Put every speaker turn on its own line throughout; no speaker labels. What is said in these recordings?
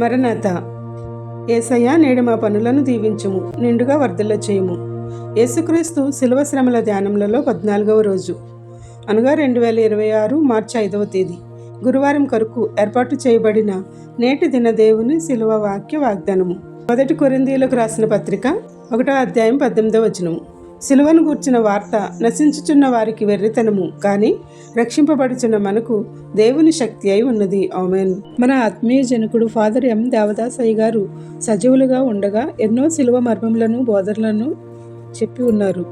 మరణాత. యేసయ్య నేడు మా పనులను దీవించుము, నిండుగా వర్ధిల్ల చేయుము. యేసుక్రీస్తు శిలువ శ్రమల ధ్యానములలో 14వ రోజు, అనగా 2026 మార్చి 5వ తేదీ గురువారం కొరకు ఏర్పాటు చేయబడిన నేటి దిన దేవుని శిలువ వాక్య వాగ్దానము. 1 కొరింథీయులకు రాసిన పత్రిక 1వ అధ్యాయం 18వ వచనము. సిలువను గూర్చిన వార్త నశించుచున్న వారికి వెర్రితనము, కానీ రక్షింపబడుచున్న మనకు దేవుని శక్తి అయి ఉన్నది. ఆమేన్. మన ఆత్మీయ జనకుడు ఫాదర్ ఎం దేవదాసయ్య గారు సజీవులుగా ఉండగా ఎన్నో సిలువ మర్మములను బోధనలను చెప్పి ఉన్నారు.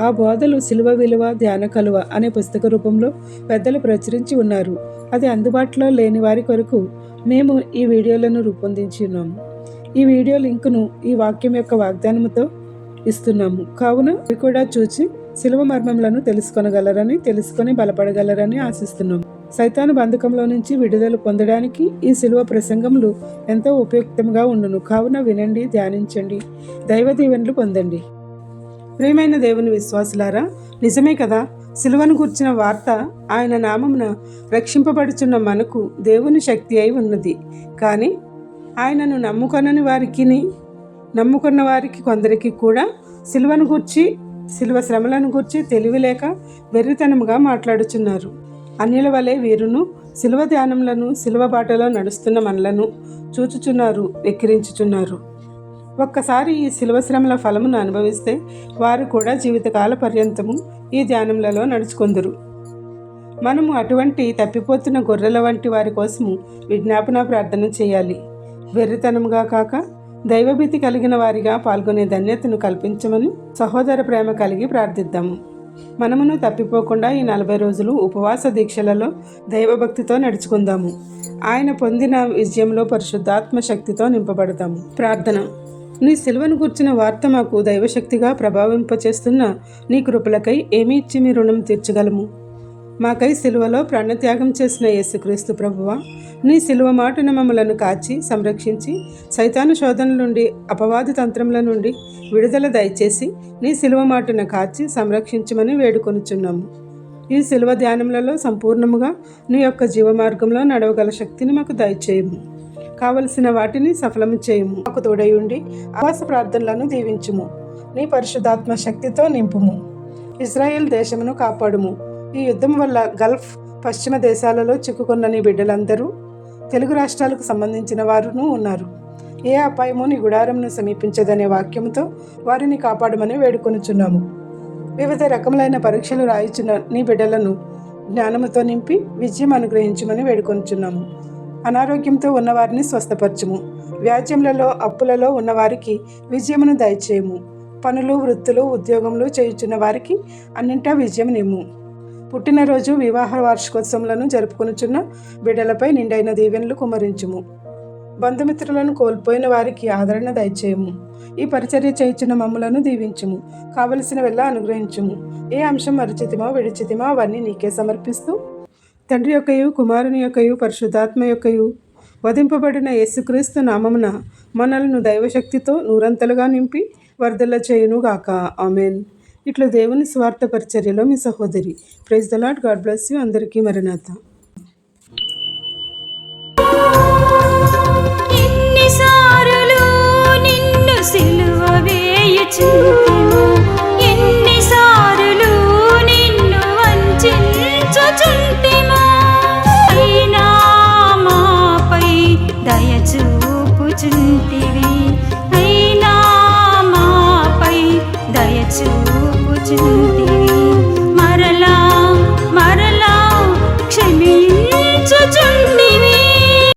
ఆ బోధలు సిలువ విలువ ధ్యాన కలువ అనే పుస్తక రూపంలో పెద్దలు ప్రచురించి ఉన్నారు. అది అందుబాటులో లేని వారి కొరకు మేము ఈ వీడియోలను రూపొందించి ఉన్నాము. ఈ వీడియో లింకును ఈ వాక్యం యొక్క వాగ్దానముతో ఇస్తున్నాము. కావున మీరు కూడా చూచి సిలువ మర్మములను తెలుసుకొని బలపడగలరని ఆశిస్తున్నాము. సైతాను బంధకంలో నుంచి విడుదల పొందడానికి ఈ సిలువ ప్రసంగములు ఎంతో ఉపయుక్తంగా ఉండును. కావున వినండి, ధ్యానించండి, దైవ దీవెనలు పొందండి. ప్రియమైన దేవుని విశ్వాసులారా, నిజమే కదా, సిలువను గూర్చిన వార్త ఆయన నామమున రక్షింపబడుచున్న మనకు దేవుని శక్తి అయి ఉన్నది. కానీ ఆయనను నమ్ముకున్న వారికి కొందరికి కూడా సిలువను గూర్చి, సిలువ శ్రమలను గూర్చి తెలివి లేక వెర్రితనముగా మాట్లాడుచున్నారు. అన్యుల వలె వీరును సిలువ ధ్యానములను, సిలువ బాటలో నడుస్తున్న మనలను చూచుచున్నారు, వెక్కిరించుచున్నారు. ఒక్కసారి ఈ సిలువ శ్రమల ఫలమును అనుభవిస్తే వారు కూడా జీవితకాల పర్యంతము ఈ ధ్యానములలో నడుచుకొందురు. మనము అటువంటి తప్పిపోతున్న గొర్రెల వంటి వారి కోసము విజ్ఞాపన ప్రార్థన చేయాలి. వెర్రితనముగా కాక దైవభీతి కలిగిన వారిగా పాల్గొనే ధన్యతను కల్పించమని సహోదర ప్రేమ కలిగి ప్రార్థిద్దాము. మనమును తప్పిపోకుండా ఈ 40 రోజులు ఉపవాస దీక్షలలో దైవభక్తితో నడుచుకుందాము. ఆయన పొందిన విజయంలో పరిశుద్ధాత్మ శక్తితో నింపబడతాము. ప్రార్థన. నీ సిలువను గూర్చిన వార్త మాకు దైవశక్తిగా ప్రభావింపచేస్తున్న నీ కృపలకై ఏమి ఇచ్చి మీ రుణం తీర్చగలము? మాకై సిలువలో ప్రాణత్యాగం చేసిన యేసుక్రీస్తు ప్రభువా, నీ సిలువ మాటను మమ్మలను కాచి సంరక్షించి సైతాను శోధనల నుండి, అపవాది తంత్రముల నుండి విడుదల దయచేసి నీ సిలువ మాటను కాచి సంరక్షించమని వేడుకొనుచున్నాము. ఈ సిలువ ధ్యానములలో సంపూర్ణముగా నీ యొక్క జీవ మార్గంలో నడవగల శక్తిని మాకు దయచేయము. కావలసిన వాటిని సఫలము చేయము. మాకు తోడయుండి ఆవాస ప్రార్థనలను దీవించుము. నీ పరిశుద్ధాత్మ శక్తితో నింపుము. ఇజ్రాయెల్ దేశమును కాపాడుము. ఈ యుద్ధం వల్ల గల్ఫ్, పశ్చిమ దేశాలలో చిక్కుకున్న నీ బిడ్డలందరూ తెలుగు రాష్ట్రాలకు సంబంధించిన వారును ఉన్నారు. ఏ అపాయము నీ గుడారమును సమీపించదనే వాక్యముతో వారిని కాపాడమని వేడుకొనుచున్నాము. వివిధ రకములైన పరీక్షలు రాయిచున్న నీ బిడ్డలను జ్ఞానముతో నింపి విజయం అనుగ్రహించమని వేడుకొనుచున్నాము. అనారోగ్యంతో ఉన్నవారిని స్వస్థపరచుము. వ్యాజ్యములలో, అప్పులలో ఉన్నవారికి విజయమును దయచేయము. పనులు, వృత్తులు, ఉద్యోగములు చేయుచున్న వారికి అన్నింటా విజయం నిమ్ము. పుట్టినరోజు, వివాహ వార్షికోత్సవములను జరుపుకొనుచున్న బిడ్డలపై నిండైన దీవెనలు కుమరించుము. బంధుమిత్రులను కోల్పోయిన వారికి ఆదరణ దయచేయము. ఈ పరిచర్య చేయుచున్న మమ్ములను దీవించుము. కావలసిన వెళ్ళ అనుగ్రహించుము. ఏ అంశం మరిచితిమో విడిచితిమో అవన్నీ నీకే సమర్పిస్తూ, తండ్రి యొక్కయు, కుమారుని యొక్కయు, పరిశుద్ధాత్మ యొక్కయు వధింపబడిన యేసుక్రీస్తు నామమున మనలను దైవశక్తితో నూరంతలుగా నింపి వర్ధిల్ల చేయునుగాక. ఆమేన్. ఇట్లా దేవుని స్వార్థ పరిచర్యలో మీ సహోదరి. Praise the Lord. God bless you. అందరికీ మరణాత.